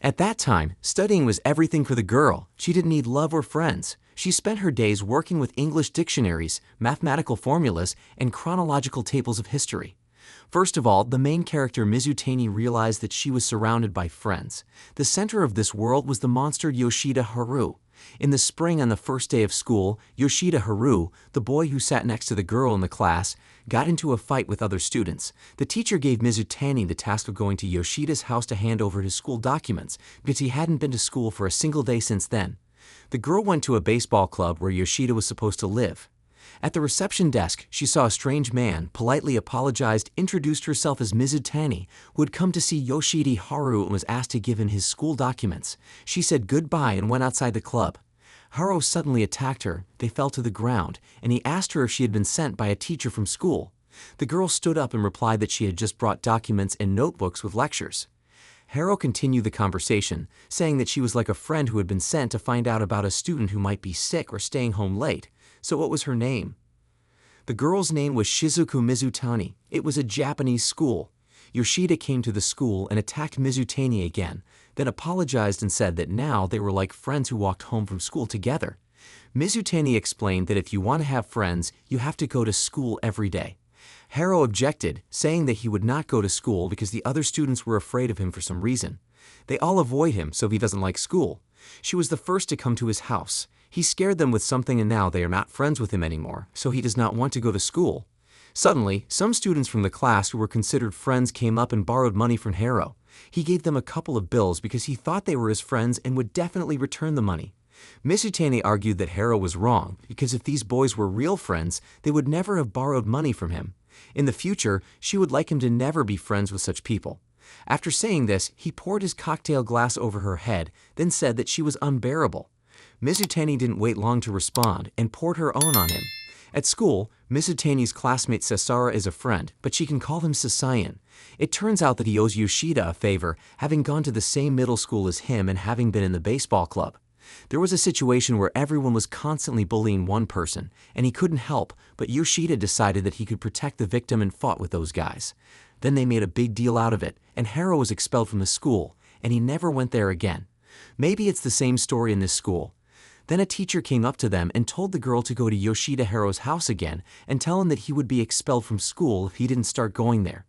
At that time, studying was everything for the girl. She didn't need love or friends. She spent her days working with English dictionaries, mathematical formulas, and chronological tables of history. First of all, the main character Mizutani realized that she was surrounded by friends. The center of this world was the monster Yoshida Haru. In the spring on the first day of school, Yoshida Haru, the boy who sat next to the girl in the class, got into a fight with other students. The teacher gave Mizutani the task of going to Yoshida's house to hand over his school documents because he hadn't been to school for a single day since then. The girl went to a baseball club where Yoshida was supposed to live. At the reception desk, she saw a strange man, politely apologized, introduced herself as Mizutani, who had come to see Yoshida Haru and was asked to give him his school documents. She said goodbye and went outside the club. Haru suddenly attacked her. They fell to the ground, and he asked her if she had been sent by a teacher from school. The girl stood up and replied that she had just brought documents and notebooks with lectures. Haru continued the conversation, saying that she was like a friend who had been sent to find out about a student who might be sick or staying home late. So what was her name? The girl's name was Shizuku Mizutani. It was a Japanese school. Yoshida came to the school and attacked Mizutani again, then apologized and said that now they were like friends who walked home from school together. Mizutani explained that if you want to have friends, you have to go to school every day. Haru objected, saying that he would not go to school because the other students were afraid of him for some reason. They all avoid him, so he doesn't like school. She was the first to come to his house. He scared them with something and now they are not friends with him anymore, so he does not want to go to school. Suddenly, some students from the class who were considered friends came up and borrowed money from Haru. He gave them a couple of bills because he thought they were his friends and would definitely return the money. Mizutani argued that Haru was wrong because if these boys were real friends, they would never have borrowed money from him. In the future, she would like him to never be friends with such people. After saying this, he poured his cocktail glass over her head, then said that she was unbearable. Mizutani didn't wait long to respond and poured her own on him. At school, Mizutani's classmate Sasara is a friend, but she can call him Sasayan. It turns out that he owes Yoshida a favor, having gone to the same middle school as him and having been in the baseball club. There was a situation where everyone was constantly bullying one person, and he couldn't help, but Yoshida decided that he could protect the victim and fought with those guys. Then they made a big deal out of it, and Haru was expelled from the school, and he never went there again. Maybe it's the same story in this school. Then a teacher came up to them and told the girl to go to Yoshida Haru's house again and tell him that he would be expelled from school if he didn't start going there.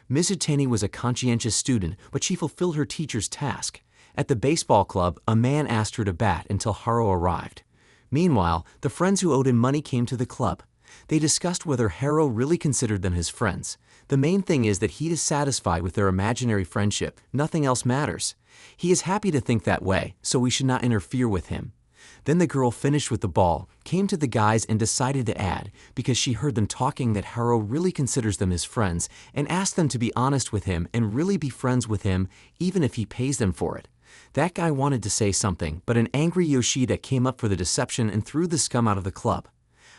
Mizutani was a conscientious student, but she fulfilled her teacher's task. At the baseball club, a man asked her to bat until Haru arrived. Meanwhile, the friends who owed him money came to the club. They discussed whether Haru really considered them his friends. The main thing is that he is satisfied with their imaginary friendship. Nothing else matters. He is happy to think that way, so we should not interfere with him. Then the girl finished with the ball, came to the guys and decided to add, because she heard them talking that Haru really considers them his friends, and asked them to be honest with him and really be friends with him, even if he pays them for it. That guy wanted to say something, but an angry Yoshida came up for the deception and threw the scum out of the club.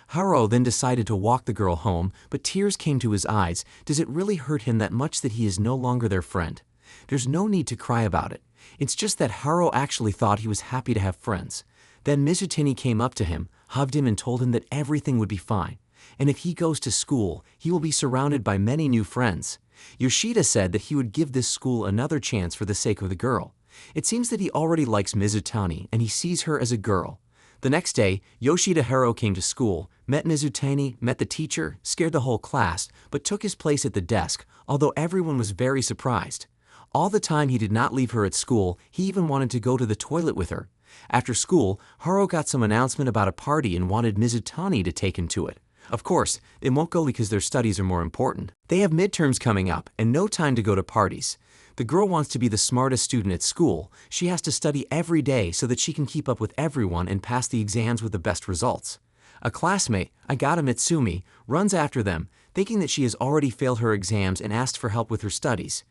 Haru then decided to walk the girl home, but tears came to his eyes. Does it really hurt him that much that he is no longer their friend? There's no need to cry about it. It's just that Haru actually thought he was happy to have friends. Then Mizutani came up to him, hugged him and told him that everything would be fine. And if he goes to school, he will be surrounded by many new friends. Yoshida said that he would give this school another chance for the sake of the girl. It seems that he already likes Mizutani and he sees her as a girl. The next day, Yoshida Haru came to school, met Mizutani, met the teacher, scared the whole class, but took his place at the desk, although everyone was very surprised. All the time he did not leave her at school, he even wanted to go to the toilet with her. After school, Haru got some announcement about a party and wanted Mizutani to take him to it. Of course, they won't go because their studies are more important. They have midterms coming up and no time to go to parties. The girl wants to be the smartest student at school. She has to study every day so that she can keep up with everyone and pass the exams with the best results. A classmate, Agata Mitsumi, runs after them, thinking that she has already failed her exams and asked for help with her studies.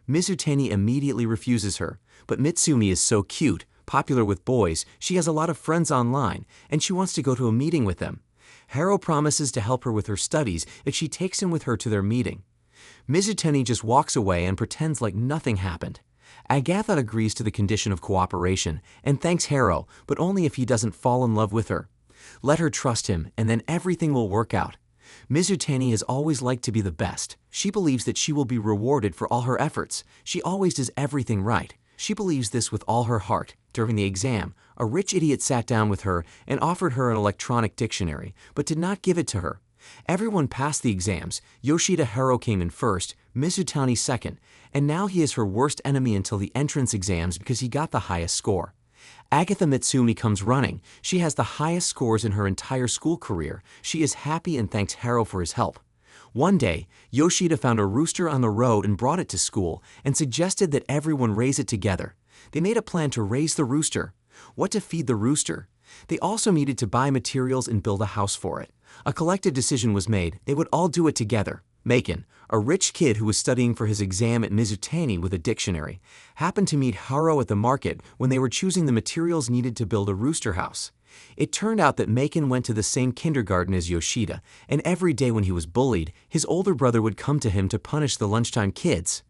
Mizutani immediately refuses her, but Mitsumi is so cute, popular with boys, she has a lot of friends online, and she wants to go to a meeting with them. Haru promises to help her with her studies if she takes him with her to their meeting. Mizutani just walks away and pretends like nothing happened. Agatha agrees to the condition of cooperation and thanks Haru, but only if he doesn't fall in love with her. Let her trust him, and then everything will work out. Mizutani has always liked to be the best. She believes that she will be rewarded for all her efforts. She always does everything right. She believes this with all her heart. During the exam, a rich idiot sat down with her and offered her an electronic dictionary, but did not give it to her. Everyone passed the exams. Yoshida Haro came in first, Mizutani second, and now he is her worst enemy until the entrance exams because he got the highest score. Agatha Mitsumi comes running. She has the highest scores in her entire school career. She is happy and thanks Haro for his help. One day, Yoshida found a rooster on the road and brought it to school and suggested that everyone raise it together. They made a plan to raise the rooster. What to feed the rooster? They also needed to buy materials and build a house for it. A collective decision was made. They would all do it together. Maken, a rich kid who was studying for his exam at Mizutani with a dictionary, happened to meet Haro at the market when they were choosing the materials needed to build a rooster house. It turned out that Maken went to the same kindergarten as Yoshida, and every day when he was bullied, his older brother would come to him to punish the lunchtime kids.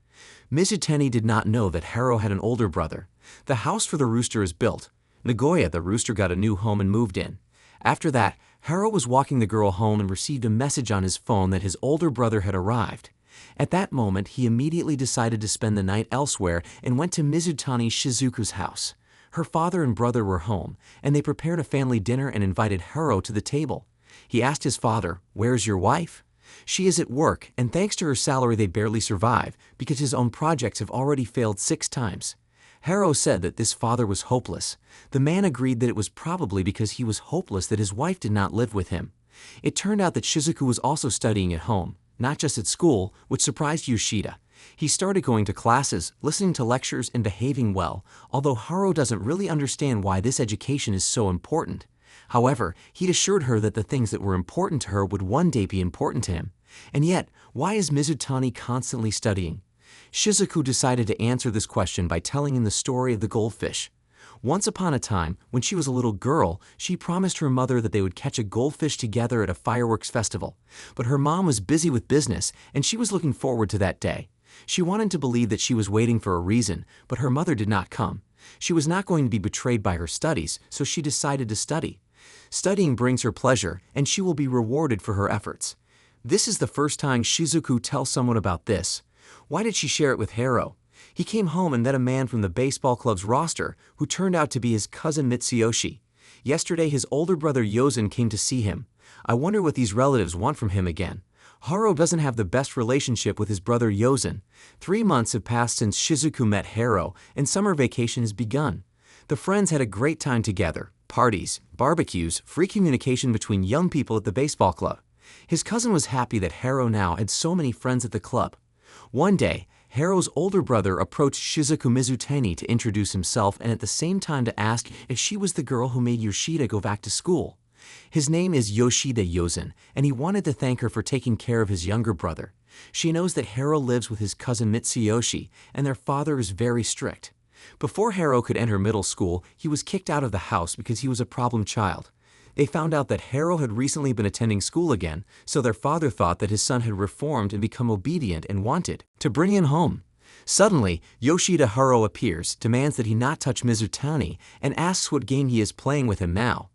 Mizutani did not know that Haro had an older brother. The house for the rooster is built. Nagoya, the rooster, got a new home and moved in. After that, Haro was walking the girl home and received a message on his phone that his older brother had arrived. At that moment, he immediately decided to spend the night elsewhere and went to Mizutani Shizuku's house. Her father and brother were home, and they prepared a family dinner and invited Haro to the table. He asked his father, "Where's your wife?" She is at work, and thanks to her salary they barely survive because his own projects have already failed 6 times. Haro said that this father was hopeless. The man agreed that it was probably because he was hopeless that his wife did not live with him. It turned out that Shizuku was also studying at home, not just at school, which surprised Yoshida. He started going to classes, listening to lectures, and behaving well, although Haro doesn't really understand why this education is so important. However, he'd assured her that the things that were important to her would one day be important to him. And yet, why is Mizutani constantly studying? Shizuku decided to answer this question by telling him the story of the goldfish. Once upon a time, when she was a little girl, she promised her mother that they would catch a goldfish together at a fireworks festival. But her mom was busy with business, and she was looking forward to that day. She wanted to believe that she was waiting for a reason, but her mother did not come. She was not going to be betrayed by her studies, so she decided to study. Studying brings her pleasure, and she will be rewarded for her efforts. This is the first time Shizuku tells someone about this. Why did she share it with Haro? He came home and met a man from the baseball club's roster who turned out to be his cousin Mitsuyoshi. Yesterday, his older brother Yozen came to see him. I wonder what these relatives want from him again. Haro doesn't have the best relationship with his brother Yozen. 3 months have passed since Shizuku met Haro, and summer vacation has begun. The friends had a great time together. Parties, barbecues, free communication between young people at the baseball club. His cousin was happy that Haro now had so many friends at the club. One day, Haro's older brother approached Shizuku Mizutani to introduce himself and at the same time to ask if she was the girl who made Yoshida go back to school. His name is Yoshida Yozen, and he wanted to thank her for taking care of his younger brother. She knows that Haro lives with his cousin Mitsuyoshi, and their father is very strict. Before Haro could enter middle school, he was kicked out of the house because he was a problem child. They found out that Haro had recently been attending school again, so their father thought that his son had reformed and become obedient and wanted to bring him home. Suddenly, Yoshida Haro appears, demands that he not touch Mizutani, and asks what game he is playing with him now.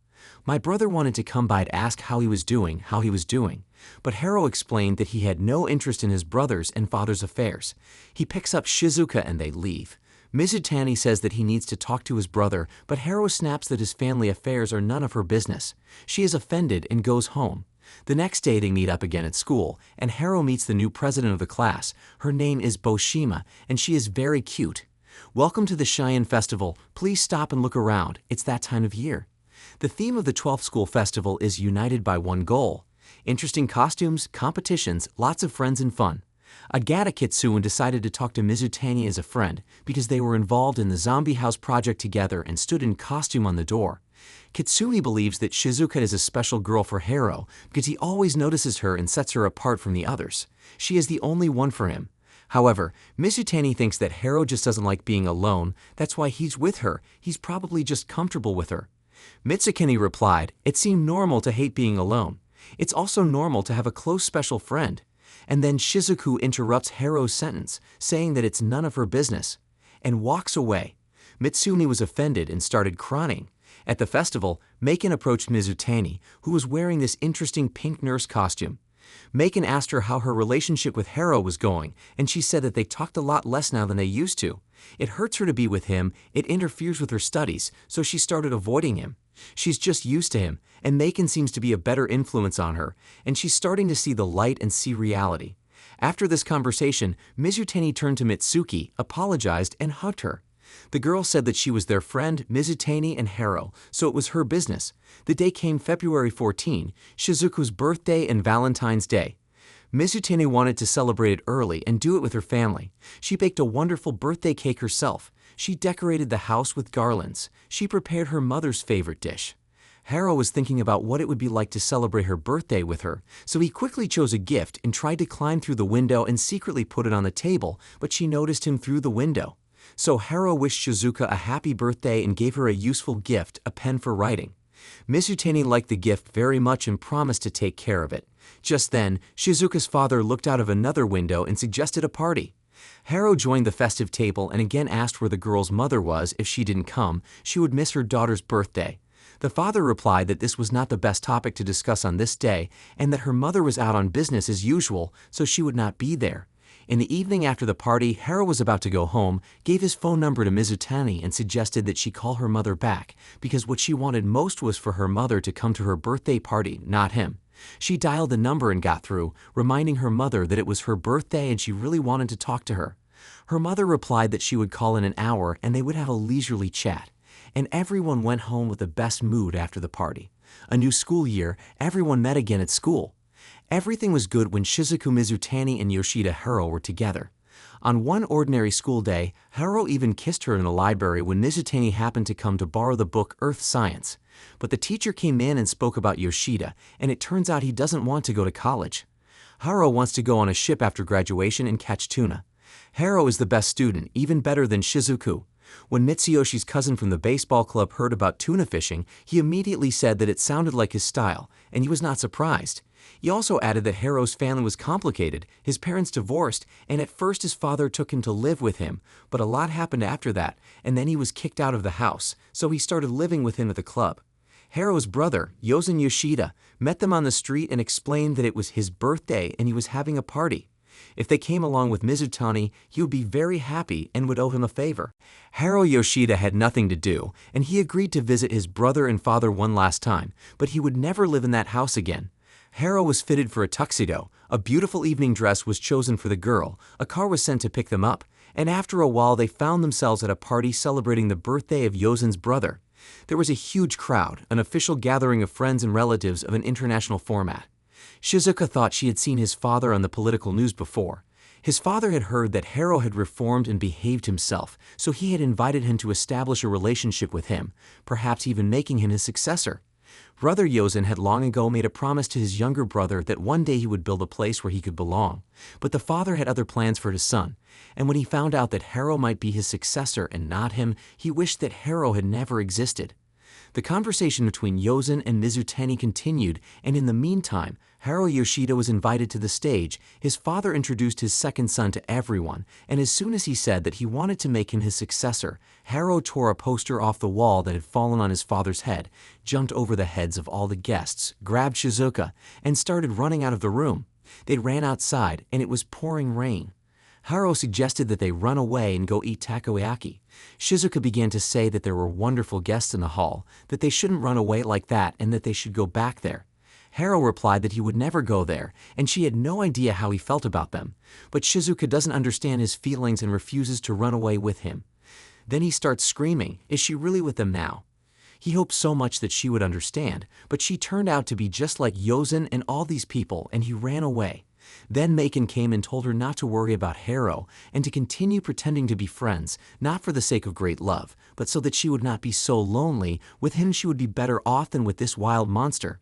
My brother wanted to come by to ask how he was doing, but Haro explained that he had no interest in his brother's and father's affairs. He picks up Shizuka and they leave. Mizutani says that he needs to talk to his brother, but Haro snaps that his family affairs are none of her business. She is offended and goes home. The next day they meet up again at school, and Haro meets the new president of the class. Her name is Boshima, and she is very cute. Welcome to the Cheyenne Festival. Please stop and look around. It's that time of year. The theme of the 12th School Festival is United by One Goal. Interesting costumes, competitions, lots of friends and fun. Agata Kitsune decided to talk to Mizutani as a friend because they were involved in the zombie house project together and stood in costume on the door. Kitsune believes that Shizuka is a special girl for Haro because he always notices her and sets her apart from the others. She is the only one for him. However, Mizutani thinks that Haro just doesn't like being alone. That's why he's with her. He's probably just comfortable with her. Mitsukeni replied, "It seemed normal to hate being alone. It's also normal to have a close special friend." And then Shizuku interrupts Haro's sentence, saying that it's none of her business, and walks away. Mitsumi was offended and started crying. At the festival, Maken approached Mizutani, who was wearing this interesting pink nurse costume. Macon asked her how her relationship with Haro was going, and she said that they talked a lot less now than they used to. It hurts her to be with him, it interferes with her studies, so she started avoiding him. She's just used to him, and Macon seems to be a better influence on her, and she's starting to see the light and see reality. After this conversation, Mizutani turned to Mitsuki, apologized, and hugged her. The girl said that she was their friend, Mizutani and Haro, so it was her business. The day came February 14, Shizuku's birthday and Valentine's Day. Mizutani wanted to celebrate it early and do it with her family. She baked a wonderful birthday cake herself. She decorated the house with garlands. She prepared her mother's favorite dish. Haro was thinking about what it would be like to celebrate her birthday with her, so he quickly chose a gift and tried to climb through the window and secretly put it on the table, but she noticed him through the window. So Haro wished Shizuka a happy birthday and gave her a useful gift, a pen for writing. Mizutani liked the gift very much and promised to take care of it. Just then, Shizuka's father looked out of another window and suggested a party. Haro joined the festive table and again asked where the girl's mother was. If she didn't come, she would miss her daughter's birthday. The father replied that this was not the best topic to discuss on this day and that her mother was out on business as usual, so she would not be there. In the evening after the party, Haro was about to go home, gave his phone number to Mizutani and suggested that she call her mother back, because what she wanted most was for her mother to come to her birthday party, not him. She dialed the number and got through, reminding her mother that it was her birthday and she really wanted to talk to her. Her mother replied that she would call in an hour and they would have a leisurely chat. And everyone went home with the best mood after the party. A new school year, everyone met again at school. Everything was good when Shizuku Mizutani and Yoshida Haro were together. On one ordinary school day, Haro even kissed her in the library when Mizutani happened to come to borrow the book Earth Science. But the teacher came in and spoke about Yoshida, and it turns out he doesn't want to go to college. Haro wants to go on a ship after graduation and catch tuna. Haro is the best student, even better than Shizuku. When Mitsuyoshi's cousin from the baseball club heard about tuna fishing, he immediately said that it sounded like his style, and he was not surprised. He also added that Haro's family was complicated, his parents divorced, and at first his father took him to live with him, but a lot happened after that, and then he was kicked out of the house, so he started living with him at the club. Haro's brother, Yozen Yoshida, met them on the street and explained that it was his birthday and he was having a party. If they came along with Mizutani, he would be very happy and would owe him a favor. Haro Yoshida had nothing to do, and he agreed to visit his brother and father one last time, but he would never live in that house again. Haro was fitted for a tuxedo, a beautiful evening dress was chosen for the girl, a car was sent to pick them up, and after a while they found themselves at a party celebrating the birthday of Yozen's brother. There was a huge crowd, an official gathering of friends and relatives of an international format. Shizuka thought she had seen his father on the political news before. His father had heard that Haro had reformed and behaved himself, so he had invited him to establish a relationship with him, perhaps even making him his successor. Brother Yozen had long ago made a promise to his younger brother that one day he would build a place where he could belong, but the father had other plans for his son, and when he found out that Haro might be his successor and not him, he wished that Haro had never existed. The conversation between Yozen and Mizutani continued, and in the meantime, Haro Yoshida was invited to the stage. His father introduced his second son to everyone, and as soon as he said that he wanted to make him his successor, Haro tore a poster off the wall that had fallen on his father's head, jumped over the heads of all the guests, grabbed Shizuka, and started running out of the room. They ran outside, and it was pouring rain. Haro suggested that they run away and go eat takoyaki. Shizuka began to say that there were wonderful guests in the hall, that they shouldn't run away like that and that they should go back there. Haro replied that he would never go there, and she had no idea how he felt about them. But Shizuka doesn't understand his feelings and refuses to run away with him. Then he starts screaming, "Is she really with them now?" He hoped so much that she would understand, but she turned out to be just like Yozen and all these people, and he ran away. Then Macon came and told her not to worry about Haro and to continue pretending to be friends, not for the sake of great love, but so that she would not be so lonely. With him she would be better off than with this wild monster.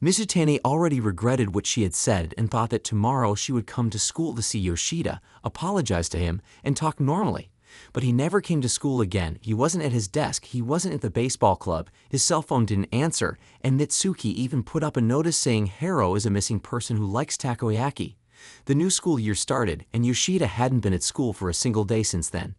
Mizutani already regretted what she had said and thought that tomorrow she would come to school to see Yoshida, apologize to him, and talk normally. But he never came to school again. He wasn't at his desk, he wasn't at the baseball club, his cell phone didn't answer, and Mitsuki even put up a notice saying Haro is a missing person who likes takoyaki. The new school year started, and Yoshida hadn't been at school for a single day since then.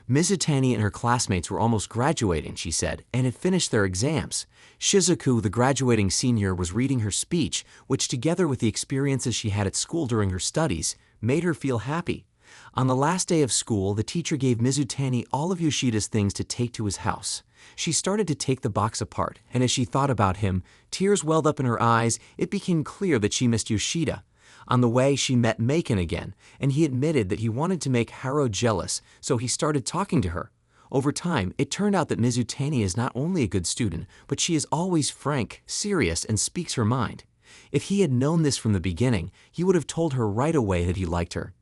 Mizutani and her classmates were almost graduating, she said, and had finished their exams. Shizuku, the graduating senior, was reading her speech, which, together with the experiences she had at school during her studies, made her feel happy. On the last day of school, the teacher gave Mizutani all of Yoshida's things to take to his house. She started to take the box apart, and as she thought about him, tears welled up in her eyes. It became clear that she missed Yoshida. On the way, she met Maken again, and he admitted that he wanted to make Haro jealous, so he started talking to her. Over time, it turned out that Mizutani is not only a good student, but she is always frank, serious, and speaks her mind. If he had known this from the beginning, he would have told her right away that he liked her.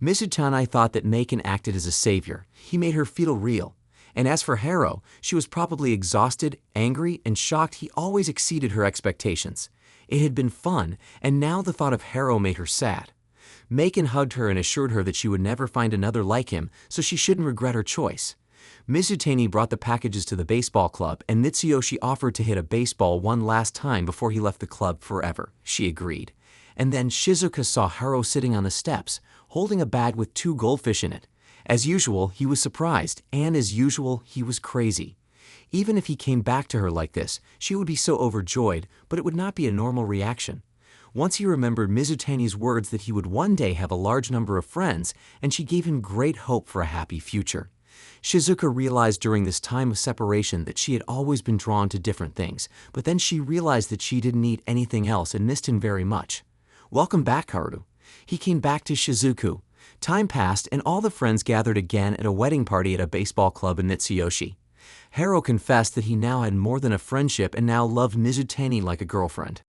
Mizutani thought that Maken acted as a savior. He made her feel real. And as for Haro, she was probably exhausted, angry, and shocked he always exceeded her expectations. It had been fun, and now the thought of Haro made her sad. Maken hugged her and assured her that she would never find another like him, so she shouldn't regret her choice. Mizutani brought the packages to the baseball club, and Mitsuyoshi offered to hit a baseball one last time before he left the club forever. She agreed. And then Shizuka saw Haro sitting on the steps, holding a bag with 2 goldfish in it. As usual, he was surprised, and as usual, he was crazy. Even if he came back to her like this, she would be so overjoyed, but it would not be a normal reaction. Once he remembered Mizutani's words that he would one day have a large number of friends, and she gave him great hope for a happy future. Shizuka realized during this time of separation that she had always been drawn to different things, but then she realized that she didn't need anything else and missed him very much. Welcome back, Haru. He came back to Shizuku. Time passed, and all the friends gathered again at a wedding party at a baseball club in Mitsuyoshi. Haro confessed that he now had more than a friendship and now loved Mizutani like a girlfriend.